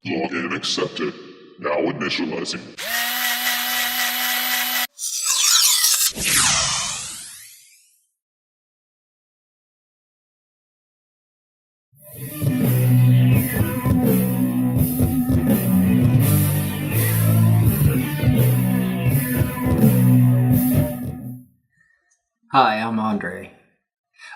Login accepted. Now initializing. Hi, I'm Andre.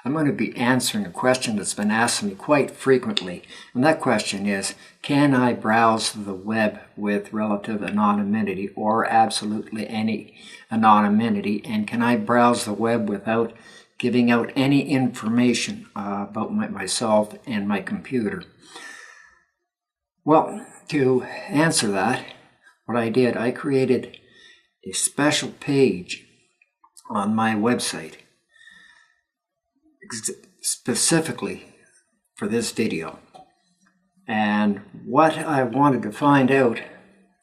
I'm going to be answering a question that's been asked me quite frequently, and that question is, can I browse the web with relative anonymity or absolutely any anonymity, and can I browse the web without giving out any information about myself and my computer? Well, to answer that, what I did, I created a special page on my website specifically for this video. And what I wanted to find out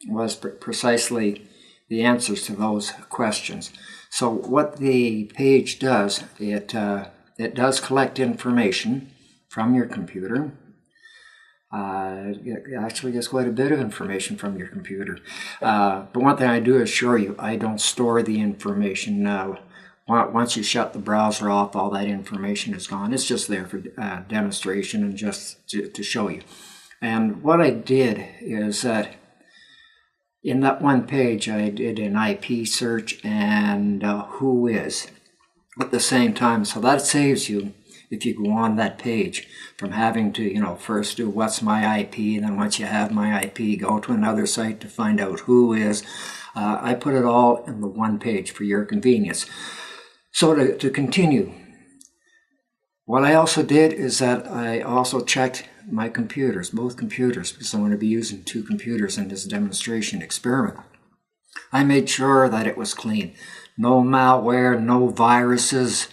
was precisely the answers to those questions. So what the page does, it does collect information from your computer. It actually gets quite a bit of information from your computer. But one thing I do assure you, I don't store the information now. Once you shut the browser off, all that information is gone. It's just there for demonstration and just to show you. And what I did is that in that one page, I did an IP search and who is at the same time. So that saves you, if you go on that page, from having to, first do what's my IP, and then once you have my IP, go to another site to find out who is. I put it all in the one page for your convenience. So to continue, what I also did is that I also checked my computers, both computers, because I'm going to be using two computers in this demonstration experiment. I made sure that it was clean. No malware, no viruses,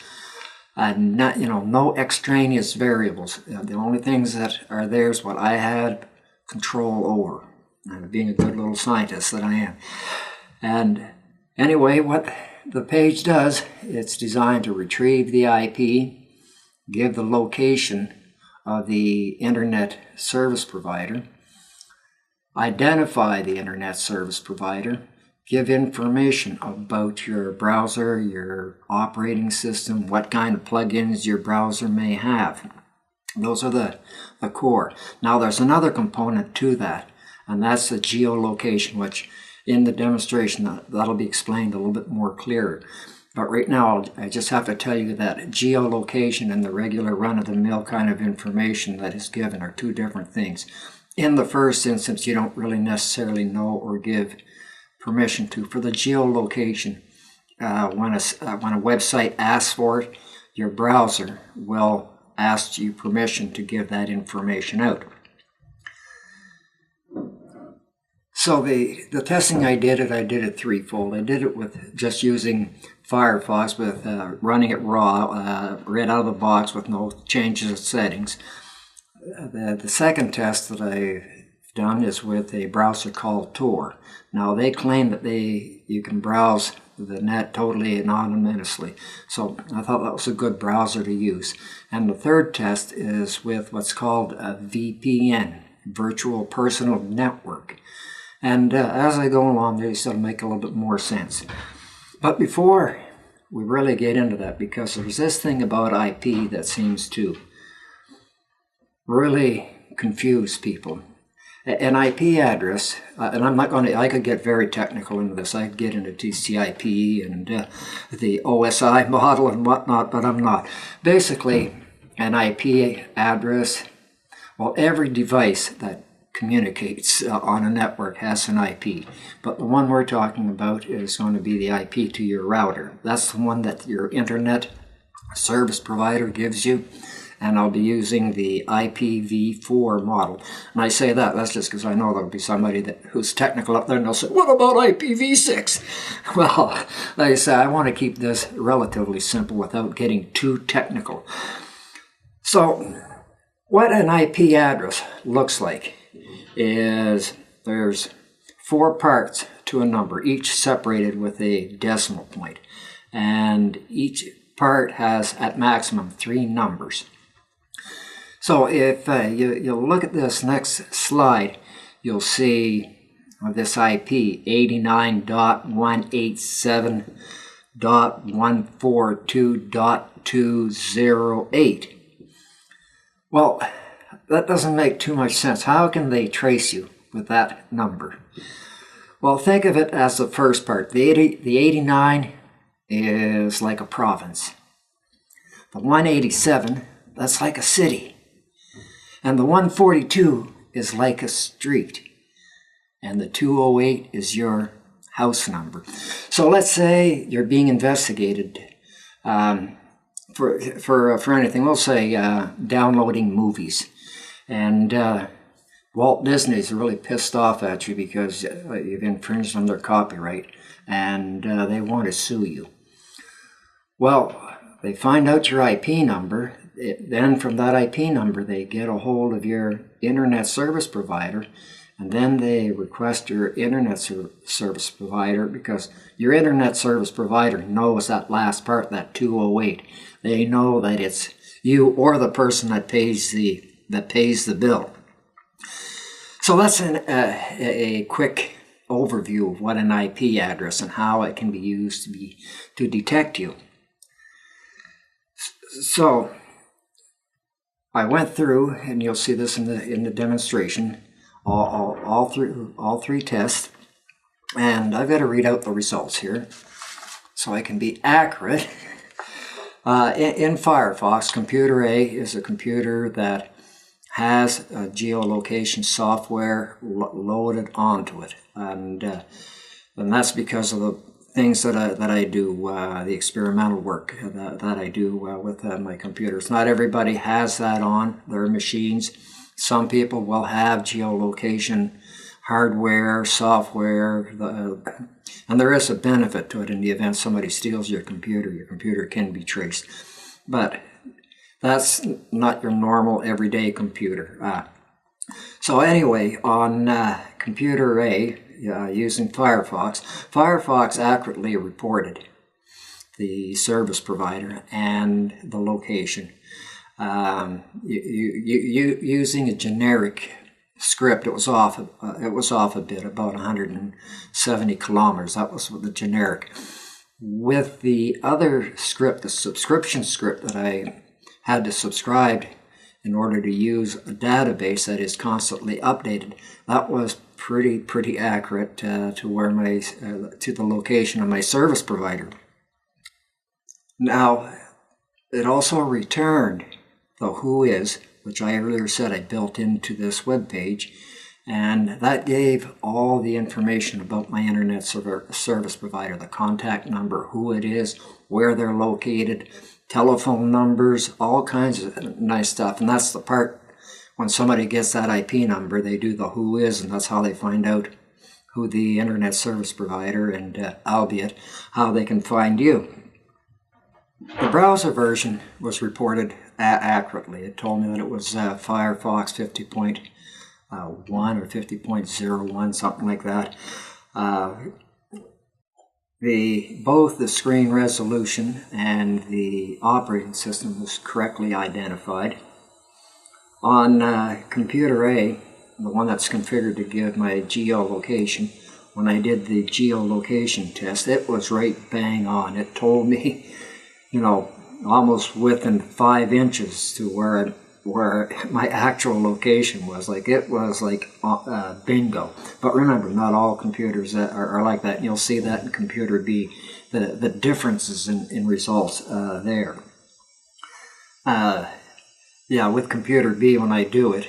no extraneous variables. The only things that are there is what I had control over, being a good little scientist that I am. And anyway, what the page does, it's designed to retrieve the IP, give the location of the internet service provider, identify the internet service provider, give information about your browser, your operating system, what kind of plugins your browser may have. Those are the core. Now there's another component to that, and that's the geolocation, which in the demonstration that'll be explained a little bit more clearer. But right now I just have to tell you that geolocation and the regular run-of-the-mill kind of information that is given are two different things. In the first instance, you don't really necessarily know or give permission to. For the geolocation, when a website asks for it, your browser will ask you permission to give that information out. So the testing I did it threefold. I did it with just using Firefox, with running it raw, right out of the box with no changes of settings. The second test that I've done is with a browser called TOR. Now they claim that you can browse the net totally anonymously, so I thought that was a good browser to use. And the third test is with what's called a VPN, Virtual Personal Network. And as I go along, they sort of make a little bit more sense. But before we really get into that, because there's this thing about IP that seems to really confuse people. An IP address, and I'm not going to, I could get very technical into this. I could get into TCP and the OSI model and whatnot, but I'm not. Basically, an IP address, well, every device that communicates on a network has an IP, but the one we're talking about is going to be the IP to your router. That's the one that your internet service provider gives you, and I'll be using the IPv4 model. And I say that's just because I know there'll be somebody who's technical up there and they'll say, what about IPv6? Well, like I say, I want to keep this relatively simple without getting too technical. So what an IP address looks like is there's 4 parts to a number, each separated with a decimal point. And each part has at maximum 3 numbers. So if you look at this next slide, you'll see this IP 89.187.142.208. Well, that doesn't make too much sense. How can they trace you with that number? Well, think of it as the first part. The 89 is like a province. The 187, that's like a city. And the 142 is like a street. And the 208 is your house number. So let's say you're being investigated for anything. We'll say downloading movies. And Walt Disney's really pissed off at you because you've infringed on their copyright. And they want to sue you. Well, they find out your IP number. Then from that IP number, they get a hold of your internet service provider, and then they request your internet service provider, because your internet service provider knows that last part, that 208. They know that it's you or the person that pays the bill. So that's a quick overview of what an IP address and how it can be used to detect you. So I went through, and you'll see this in the demonstration, all three tests, and I've got to read out the results here so I can be accurate. In Firefox, computer A is a computer that has geolocation software loaded onto it, and that's because of the things that I do, the experimental work that I do with my computers. Not everybody has that on their machines. Some people will have geolocation hardware, software, and there is a benefit to it. In the event somebody steals your computer can be traced. But that's not your normal everyday computer. So anyway, on computer A, using Firefox accurately reported the service provider and the location. Using a generic script, it was off a bit, about 170 kilometers. That was the generic. With the other script, the subscription script that I had to subscribe in order to use a database that is constantly updated, that was pretty accurate to where to the location of my service provider. Now, it also returned the who is, which I earlier said I built into this web page, and that gave all the information about my internet service provider, the contact number, who it is, where they're located, telephone numbers, all kinds of nice stuff. And that's the part, when somebody gets that IP number, they do the who is, and that's how they find out who the internet service provider, and albeit how they can find you. The browser version was reported accurately. It told me that it was Firefox 50.1 or 50.01, something like that. Both the screen resolution and the operating system was correctly identified. On computer A, the one that's configured to give my geolocation, when I did the geolocation test, it was right bang on. It told me, almost within 5 inches to where my actual location was. It was like bingo. But remember, not all computers are like that. You'll see that in computer B, the differences in results there. With computer B, when I do it,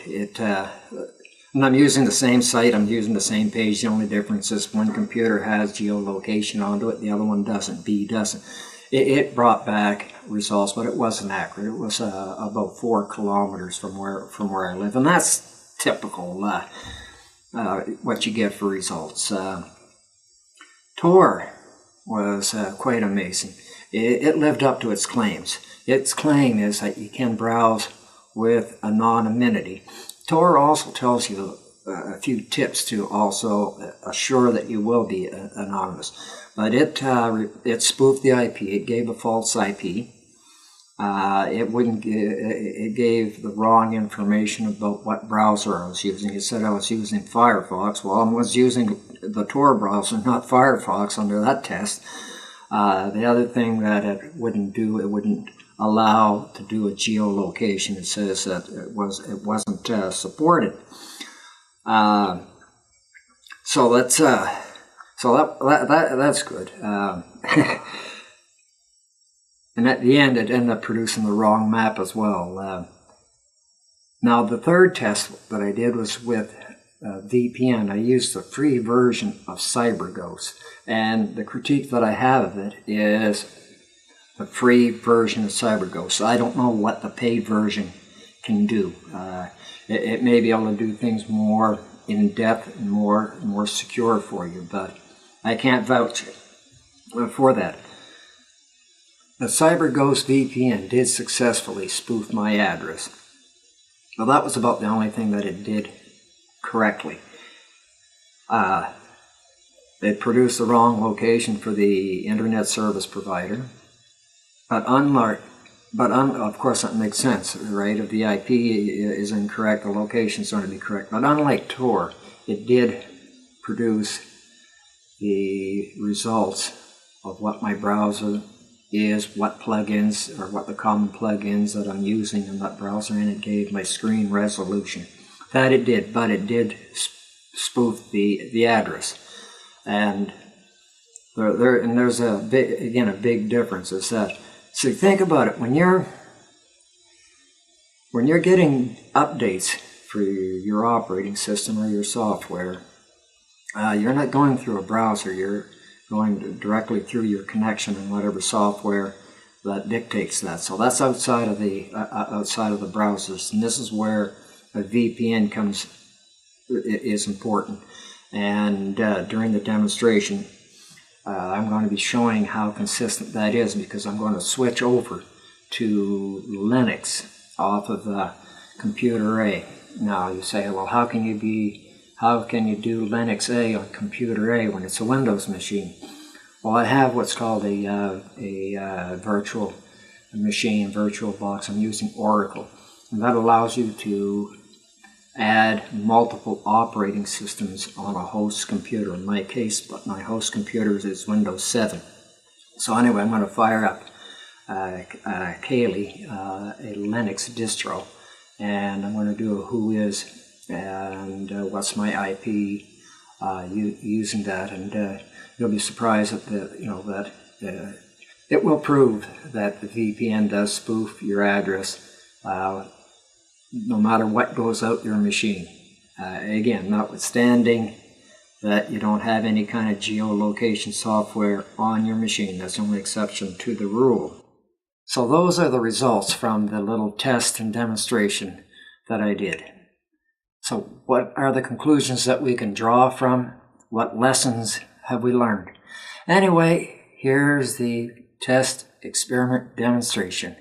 and I'm using the same site, I'm using the same page. The only difference is one computer has geolocation onto it, the other one doesn't. B doesn't. It brought back results, but it wasn't accurate. It was about 4 kilometers from where I live, and that's typical. What you get for results. TOR was quite amazing. It lived up to its claims. Its claim is that you can browse with anonymity. TOR also tells you a few tips to also assure that you will be anonymous. But it spoofed the IP. It gave a false IP. it gave the wrong information about what browser I was using. It said I was using Firefox. Well, I was using the Tor browser, not Firefox, under that test. The other thing that it wouldn't do, it wouldn't allow to do a geolocation. It says that it wasn't supported. So that's that's good. And at the end, it ended up producing the wrong map as well. Now, the third test that I did was with VPN. I used the free version of CyberGhost. And the critique that I have of it is the free version of CyberGhost. I don't know what the paid version can do. It may be able to do things more in depth and more secure for you, but I can't vouch for that. The CyberGhost VPN did successfully spoof my address. Well, that was about the only thing that it did correctly. It produced the wrong location for the internet service provider, but of course that makes sense, right? If the IP is incorrect, the location is going to be correct. But unlike Tor, it did produce the results of what my browser is, what plugins or what the common plugins that I'm using in that browser, and it gave my screen resolution. That it did, but it did spoof the address. And there's a big difference is that, so think about it, when you're getting updates for your operating system or your software, you're not going through a browser, you're going directly through your connection and whatever software that dictates that. So that's outside of the browsers, and this is where a VPN is important. And during the demonstration, I'm going to be showing how consistent that is, because I'm going to switch over to Linux off of Computer A. Now you say, well, how can you do Linux A on Computer A when it's a Windows machine? Well, I have what's called a virtual machine, virtual box. I'm using Oracle, and that allows you to add multiple operating systems on a host computer. In my case, my host computer is Windows 7. So anyway, I'm going to fire up Kaylee, a Linux distro, and I'm going to do a who is and what's my IP using that, and you'll be surprised that it will prove that the VPN does spoof your address no matter what goes out your machine. Again, notwithstanding that you don't have any kind of geolocation software on your machine. That's the only exception to the rule. So those are the results from the little test and demonstration that I did. So what are the conclusions that we can draw from? What lessons have we learned? Anyway, here's the test experiment demonstration.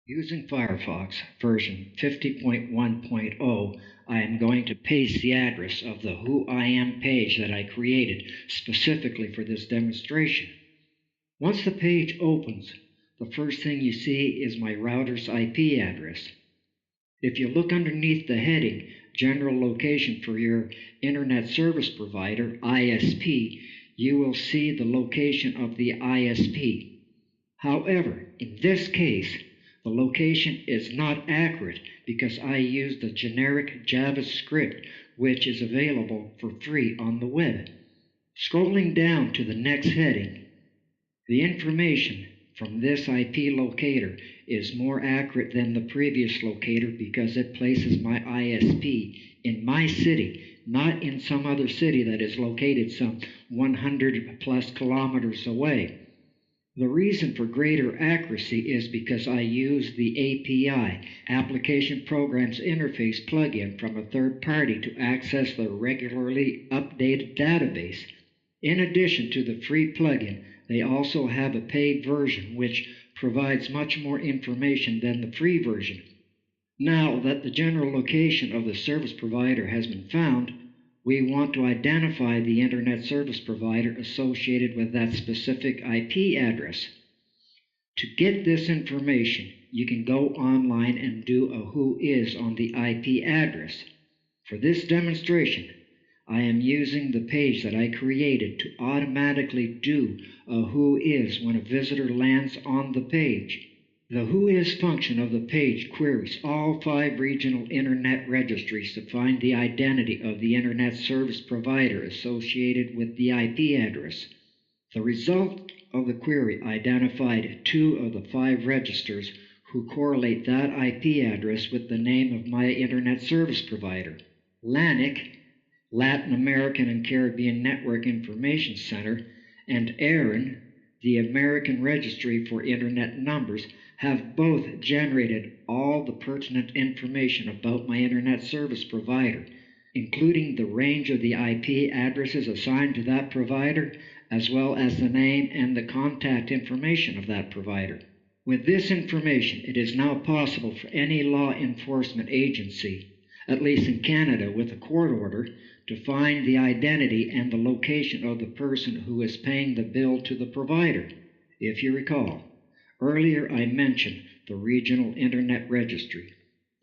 Using Firefox version 50.1.0, I am going to paste the address of the Who I Am page that I created specifically for this demonstration. Once the page opens, the first thing you see is my router's IP address. If you look underneath the heading, General Location for your Internet Service Provider, ISP, you will see the location of the ISP. However, in this case, the location is not accurate because I used the generic JavaScript, which is available for free on the web. Scrolling down to the next heading, the information from this IP locator is more accurate than the previous locator because it places my ISP in my city, not in some other city that is located some 100 plus kilometers away. The reason for greater accuracy is because I use the API, Application Programs Interface plugin from a third party to access the regularly updated database. In addition to the free plugin, they also have a paid version which provides much more information than the free version. Now that the general location of the service provider has been found, we want to identify the Internet service provider associated with that specific IP address. To get this information, you can go online and do a whois on the IP address. For this demonstration, I am using the page that I created to automatically do a whois when a visitor lands on the page. The whois function of the page queries all 5 regional Internet registries to find the identity of the Internet service provider associated with the IP address. The result of the query identified 2 of the 5 registers who correlate that IP address with the name of my Internet service provider. LANIC, Latin American and Caribbean Network Information Center, and ARIN, the American Registry for Internet Numbers, have both generated all the pertinent information about my Internet service provider, including the range of the IP addresses assigned to that provider, as well as the name and the contact information of that provider. With this information, it is now possible for any law enforcement agency, at least in Canada with a court order, to find the identity and the location of the person who is paying the bill to the provider. If you recall, earlier I mentioned the Regional Internet Registry.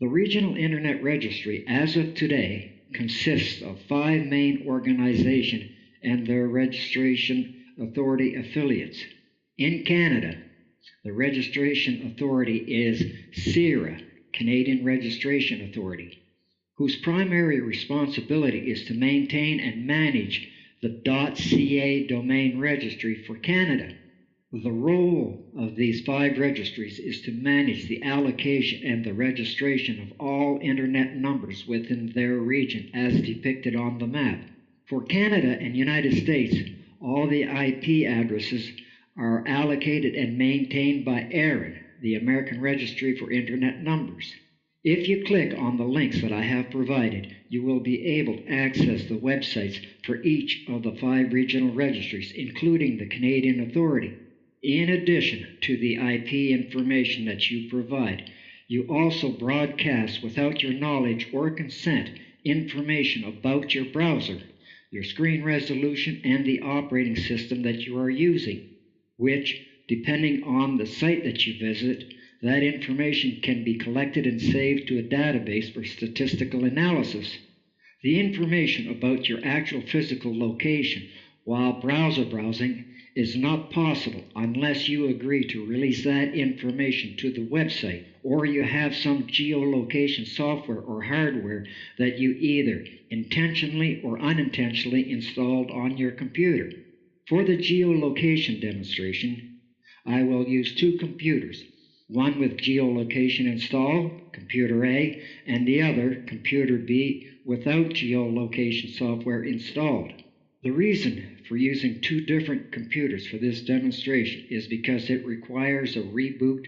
The Regional Internet Registry, as of today, consists of 5 main organizations and their registration authority affiliates. In Canada, the registration authority is CIRA, Canadian Registration Authority, whose primary responsibility is to maintain and manage the .ca domain registry for Canada. The role of these 5 registries is to manage the allocation and the registration of all Internet numbers within their region as depicted on the map. For Canada and United States, all the IP addresses are allocated and maintained by ARIN, the American Registry for Internet Numbers. If you click on the links that I have provided, you will be able to access the websites for each of the 5 regional registries, including the Canadian Authority. In addition to the IP information that you provide, you also broadcast without your knowledge or consent information about your browser, your screen resolution, and the operating system that you are using, which, depending on the site that you visit, that information can be collected and saved to a database for statistical analysis. The information about your actual physical location while browser browsing is not possible unless you agree to release that information to the website, or you have some geolocation software or hardware that you either intentionally or unintentionally installed on your computer. For the geolocation demonstration, I will use 2 computers, one with geolocation installed, computer A, and the other, computer B, without geolocation software installed. The reason for using 2 different computers for this demonstration is because it requires a reboot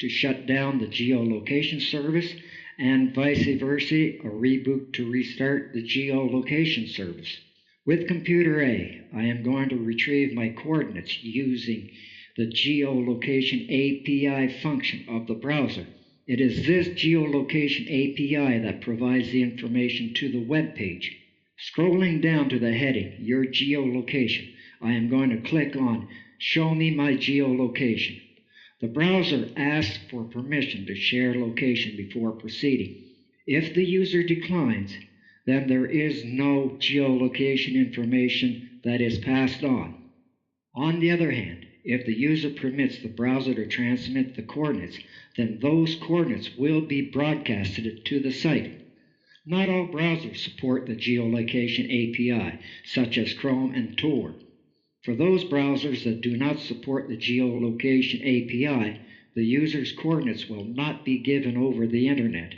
to shut down the geolocation service, and vice versa, a reboot to restart the geolocation service. With computer A, I am going to retrieve my coordinates using the geolocation API function of the browser. It is this geolocation API that provides the information to the web page. Scrolling down to the heading, Your Geolocation, I am going to click on Show Me My Geolocation. The browser asks for permission to share location before proceeding. If the user declines, then there is no geolocation information that is passed on. On the other hand, if the user permits the browser to transmit the coordinates, then those coordinates will be broadcasted to the site. Not all browsers support the geolocation API, such as Chrome and Tor. For those browsers that do not support the geolocation API, the user's coordinates will not be given over the Internet.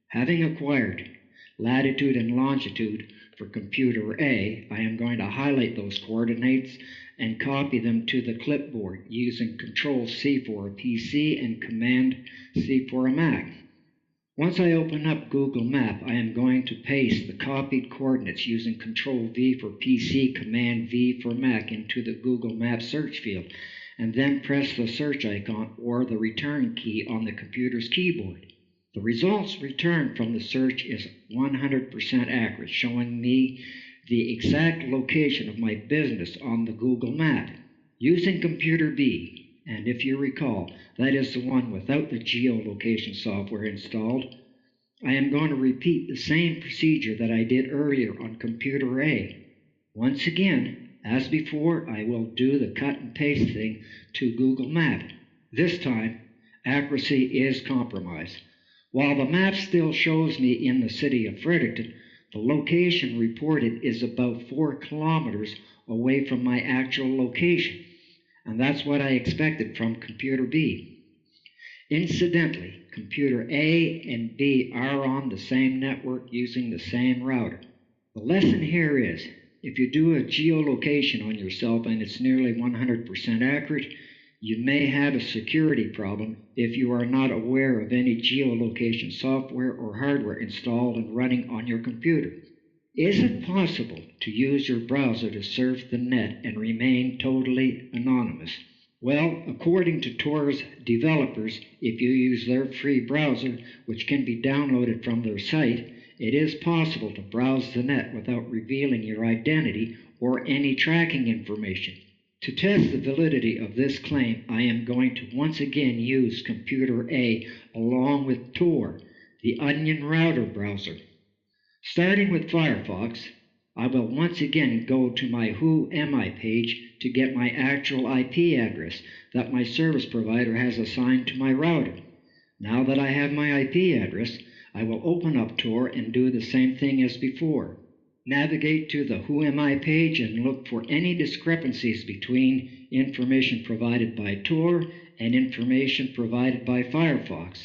Having acquired latitude and longitude for computer A, I am going to highlight those coordinates and copy them to the clipboard using Control-C for a PC and Command-C for a Mac. Once I open up Google Map, I am going to paste the copied coordinates using Control-V for PC, Command-V for Mac into the Google Maps search field, and then press the search icon or the return key on the computer's keyboard. The results returned from the search is 100% accurate, showing me the exact location of my business on the Google map. Using Computer B, and if you recall, that is the one without the geolocation software installed, I am going to repeat the same procedure that I did earlier on Computer A. Once again, as before, I will do the cut and paste thing to Google Map. This time, accuracy is compromised. While the map still shows me in the city of Fredericton, the location reported is about 4 kilometers away from my actual location, and that's what I expected from Computer B. Incidentally, Computer A and B are on the same network using the same router. The lesson here is, if you do a geolocation on yourself and it's nearly 100% accurate, you may have a security problem if you are not aware of any geolocation software or hardware installed and running on your computer. Is it possible to use your browser to surf the net and remain totally anonymous? Well, according to TOR's developers, if you use their free browser, which can be downloaded from their site, it is possible to browse the net without revealing your identity or any tracking information. To test the validity of this claim, I am going to once again use Computer A along with TOR, the Onion Router browser. Starting with Firefox, I will once again go to my Who Am I page to get my actual IP address that my service provider has assigned to my router. Now that I have my IP address, I will open up TOR and do the same thing as before. Navigate to the Who Am I page and look for any discrepancies between information provided by TOR and information provided by Firefox.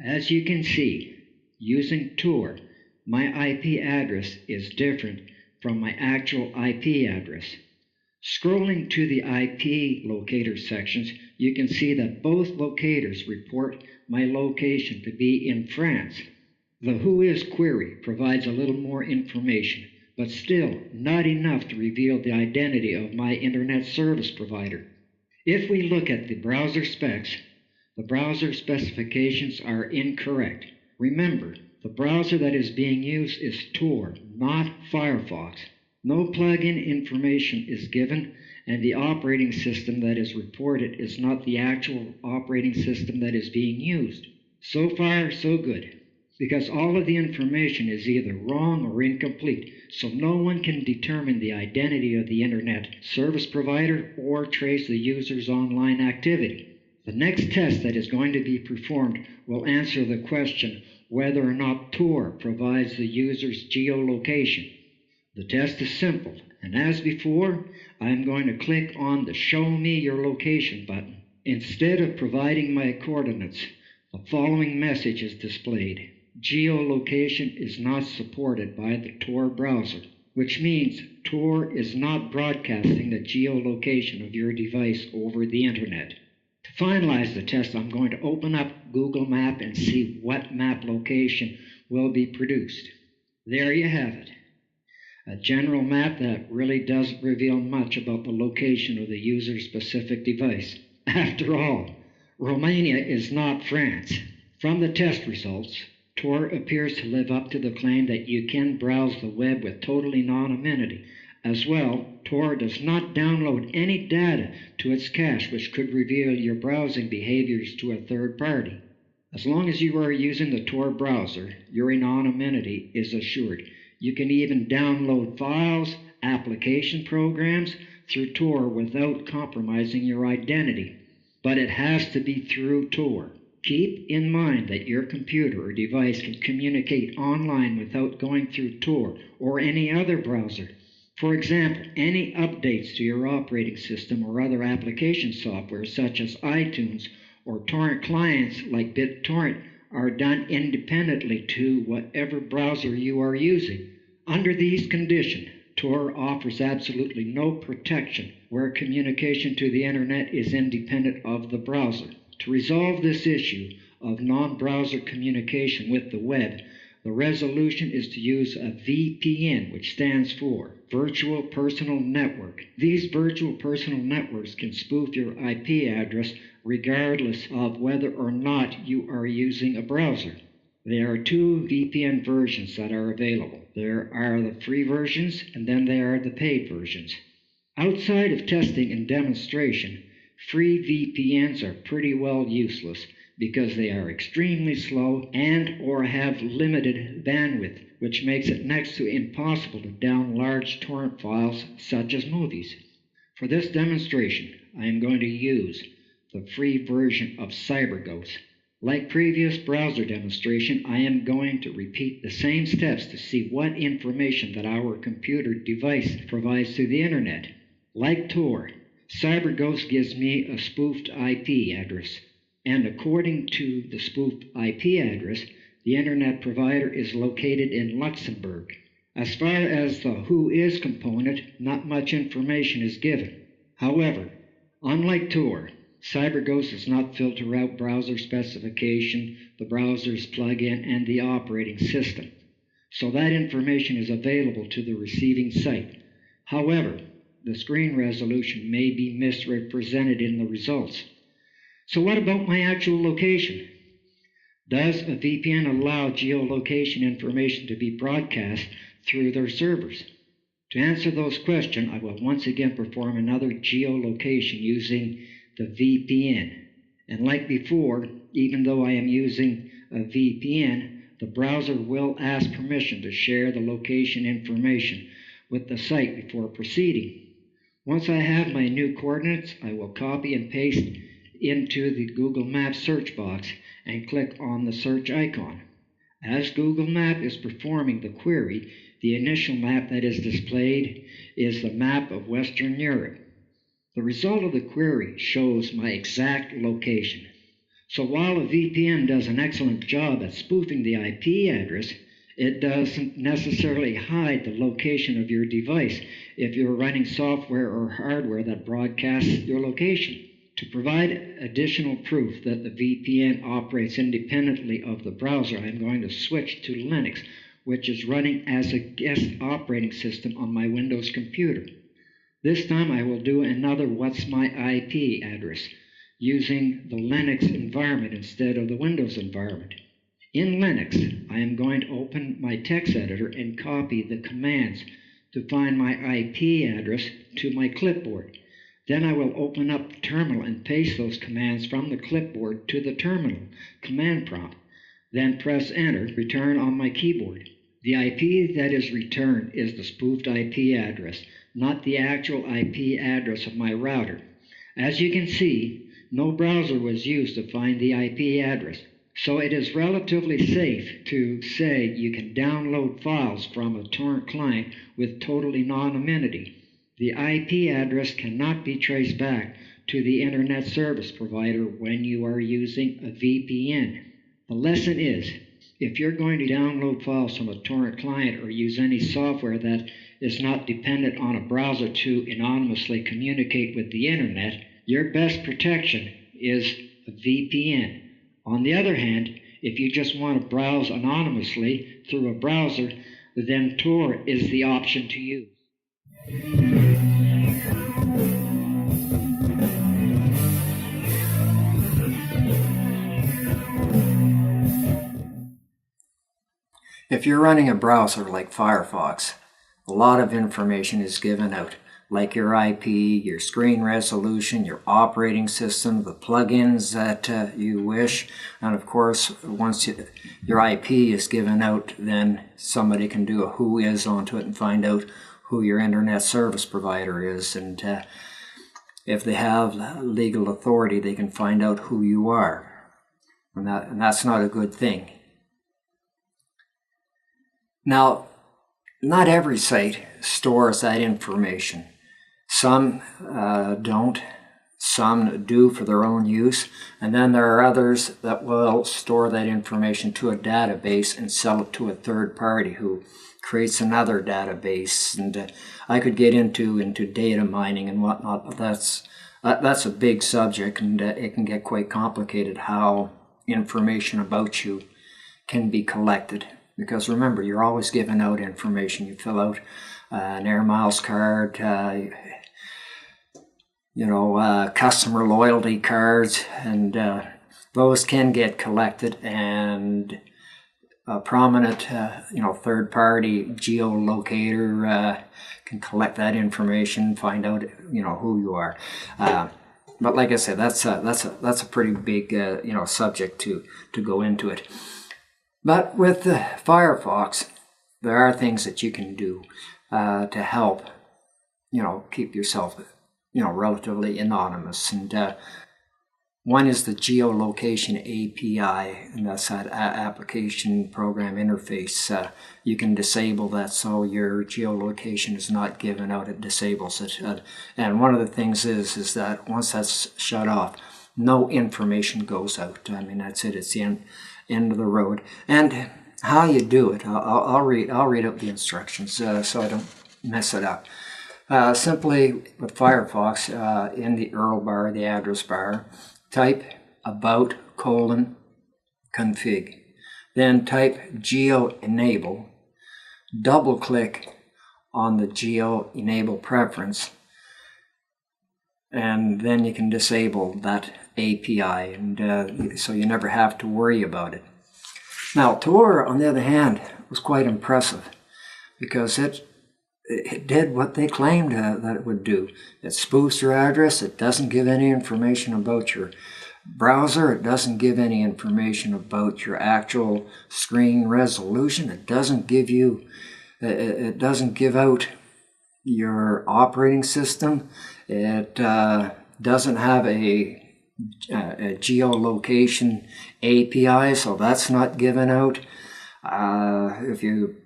As you can see, using TOR, my IP address is different from my actual IP address. Scrolling to the IP locator sections, you can see that both locators report my location to be in France. The Whois query provides a little more information, but still not enough to reveal the identity of my internet service provider. If we look at the browser specs, the browser specifications are incorrect. Remember, the browser that is being used is Tor, not Firefox. No plugin information is given, and the operating system that is reported is not the actual operating system that is being used. So far, so good, because all of the information is either wrong or incomplete, so no one can determine the identity of the internet service provider or trace the user's online activity. The next test that is going to be performed will answer the question whether or not Tor provides the user's geolocation. The test is simple, and as before, I am going to click on the Show Me Your Location button. Instead of providing my coordinates, the following message is displayed. Geolocation is not supported by the Tor browser, which means Tor is not broadcasting the geolocation of your device over the internet. To finalize the test, I'm going to open up Google Map and see what map location will be produced. There you have it. A general map that really doesn't reveal much about the location of the user's specific device. After all, Romania is not France. From the test results, Tor appears to live up to the claim that you can browse the web with total anonymity. As well, Tor does not download any data to its cache which could reveal your browsing behaviors to a third party. As long as you are using the Tor browser, your anonymity is assured. You can even download files, application programs through Tor without compromising your identity. But it has to be through Tor. Keep in mind that your computer or device can communicate online without going through Tor or any other browser. For example, any updates to your operating system or other application software such as iTunes or torrent clients like BitTorrent are done independently to whatever browser you are using. Under these conditions, Tor offers absolutely no protection where communication to the internet is independent of the browser. To resolve this issue of non-browser communication with the web, the resolution is to use a VPN, which stands for Virtual Personal Network. These virtual personal networks can spoof your IP address regardless of whether or not you are using a browser. There are two VPN versions that are available. There are the free versions, and then there are the paid versions. Outside of testing and demonstration, free VPNs are pretty well useless because they are extremely slow and or have limited bandwidth, which makes it next to impossible to download large torrent files such as movies. For this demonstration, I am going to use the free version of CyberGhost. Like previous browser demonstration, I am going to repeat the same steps to see what information that our computer device provides to the internet. Like Tor, CyberGhost gives me a spoofed IP address, and according to the spoofed IP address, the internet provider is located in Luxembourg. As far as the who is component, not much information is given. However, unlike Tor, CyberGhost does not filter out browser specification, the browser's plugin, and the operating system, so that information is available to the receiving site. However, the screen resolution may be misrepresented in the results. So what about my actual location? Does a VPN allow geolocation information to be broadcast through their servers? To answer those questions, I will once again perform another geolocation using the VPN. And like before, even though I am using a VPN, the browser will ask permission to share the location information with the site before proceeding. Once I have my new coordinates, I will copy and paste into the Google Maps search box and click on the search icon. As Google Maps is performing the query, the initial map that is displayed is the map of Western Europe. The result of the query shows my exact location. So while a VPN does an excellent job at spoofing the IP address, it doesn't necessarily hide the location of your device if you're running software or hardware that broadcasts your location. To provide additional proof that the VPN operates independently of the browser, I'm going to switch to Linux, which is running as a guest operating system on my Windows computer. This time I will do another What's My IP address using the Linux environment instead of the Windows environment. In Linux, I am going to open my text editor and copy the commands to find my IP address to my clipboard. Then I will open up the terminal and paste those commands from the clipboard to the terminal command prompt. Then press enter, return on my keyboard. The IP that is returned is the spoofed IP address, not the actual IP address of my router. As you can see, no browser was used to find the IP address, so it is relatively safe to say you can download files from a torrent client with total anonymity. The IP address cannot be traced back to the internet service provider when you are using a VPN. The lesson is, if you're going to download files from a torrent client or use any software that is not dependent on a browser to anonymously communicate with the internet, your best protection is a VPN. On the other hand, if you just want to browse anonymously through a browser, then Tor is the option to use. If you're running a browser like Firefox, a lot of information is given out, like your IP, your screen resolution, your operating system, the plugins that you wish, and of course, once your IP is given out, then somebody can do a who is onto it and find out who your internet service provider is, and if they have legal authority, they can find out who you are, and that's not a good thing. Now, not every site stores that information. Some don't, some do for their own use, and then there are others that will store that information to a database and sell it to a third party who creates another database. And I could get into data mining and whatnot, but that's a big subject, and it can get quite complicated how information about you can be collected. Because remember, you're always giving out information. You fill out an Air Miles card, customer loyalty cards, and those can get collected, and a prominent, third-party geolocator can collect that information, find out, who you are. But like I said, that's a pretty big, subject to go into it. But with Firefox, there are things that you can do to help, keep yourself, relatively anonymous. And one is the geolocation API, and that's that application program interface. You can disable that so your geolocation is not given out. It disables it. And one of the things is that once that's shut off, no information goes out. I mean, that's it. It's the end of the road. And how you do it, I'll read out the instructions so I don't mess it up. Simply with Firefox, in the URL bar, the address bar, type about : config. Then type geo enable. Double click on the geo enable preference, and then you can disable that API, and so you never have to worry about it. Now, Tor, on the other hand, was quite impressive because it did what they claimed that it would do. It spoofs your address. It doesn't give any information about your browser. It doesn't give any information about your actual screen resolution. It doesn't give you. It doesn't give out your operating system. It doesn't have a geolocation API, so that's not given out. If you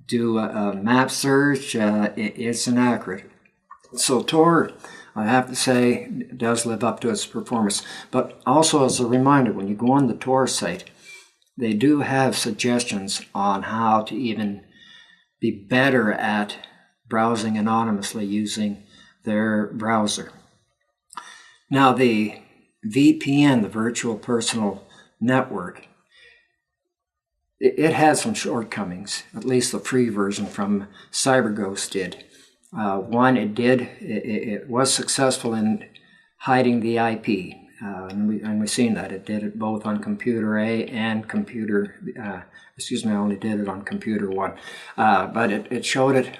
do a map search, it's inaccurate. So Tor, I have to say, does live up to its performance. But also as a reminder, when you go on the Tor site, they do have suggestions on how to even be better at browsing anonymously using their browser. Now the VPN, the Virtual Personal Network, it had some shortcomings, at least the free version from CyberGhost did. One, it was successful in hiding the IP, and we've seen that. It did it both on computer A and computer, I only did it on computer 1. But it showed it,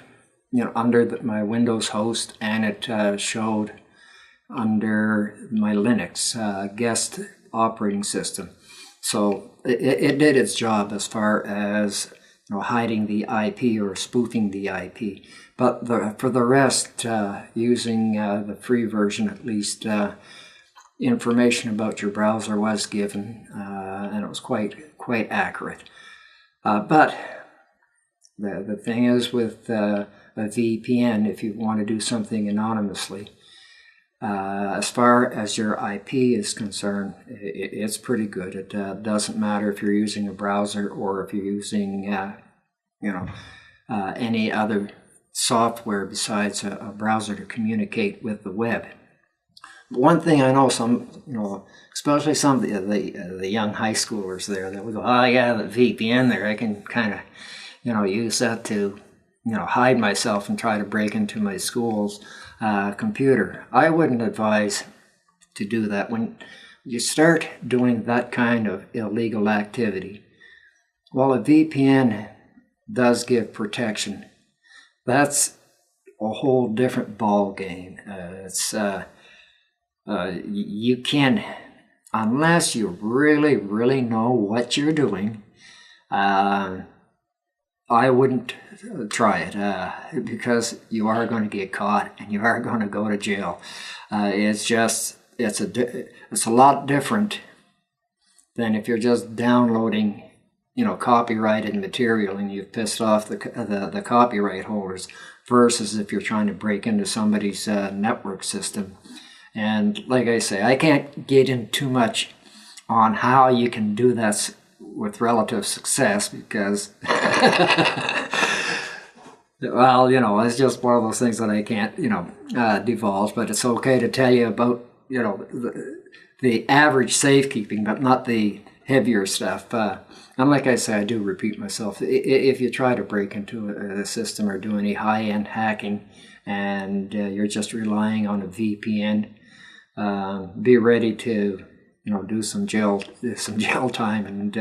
under my Windows host, and it showed under my Linux guest operating system. So it did its job as far as hiding the IP or spoofing the IP. But for the rest, using the free version, at least, information about your browser was given, and it was quite accurate. But the thing is with a VPN, if you want to do something anonymously, as far as your IP is concerned, it's pretty good. It doesn't matter if you're using a browser or if you're using, any other software besides a browser to communicate with the web. But one thing I know, especially some of the young high schoolers there, that would go, oh yeah, the VPN there, I can kind of, use that to, hide myself and try to break into my school's computer. I wouldn't advise to do that. When you start doing that kind of illegal activity, while a VPN does give protection, that's a whole different ball game. You can, unless you really know what you're doing, I wouldn't try it because you are going to get caught and you are going to go to jail. It's a lot different than if you're just downloading, copyrighted material and you've pissed off the copyright holders, versus if you're trying to break into somebody's network system. And like I say, I can't get in too much on how you can do that with relative success because, well, it's just one of those things that I can't, divulge, but it's okay to tell you about, the average safekeeping, but not the heavier stuff. And like I say, I do repeat myself, if you try to break into a system or do any high-end hacking and you're just relying on a VPN, be ready to, do some jail time, and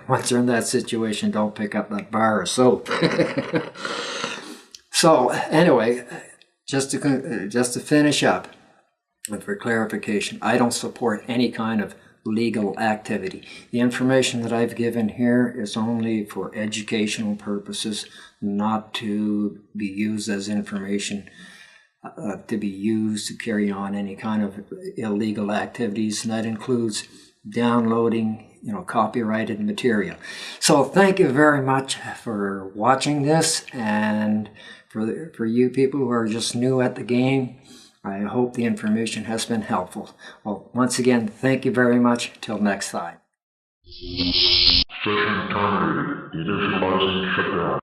once you're in that situation, don't pick up that bar of soap. So anyway, just to finish up, and for clarification, I don't support any kind of legal activity. The information that I've given here is only for educational purposes, not to be used as information to be used to carry on any kind of illegal activities, and that includes downloading, copyrighted material. So thank you very much for watching this, and for you people who are just new at the game, I hope the information has been helpful. Well, once again, thank you very much. Till next time. Session terminated. Initializing shutdown.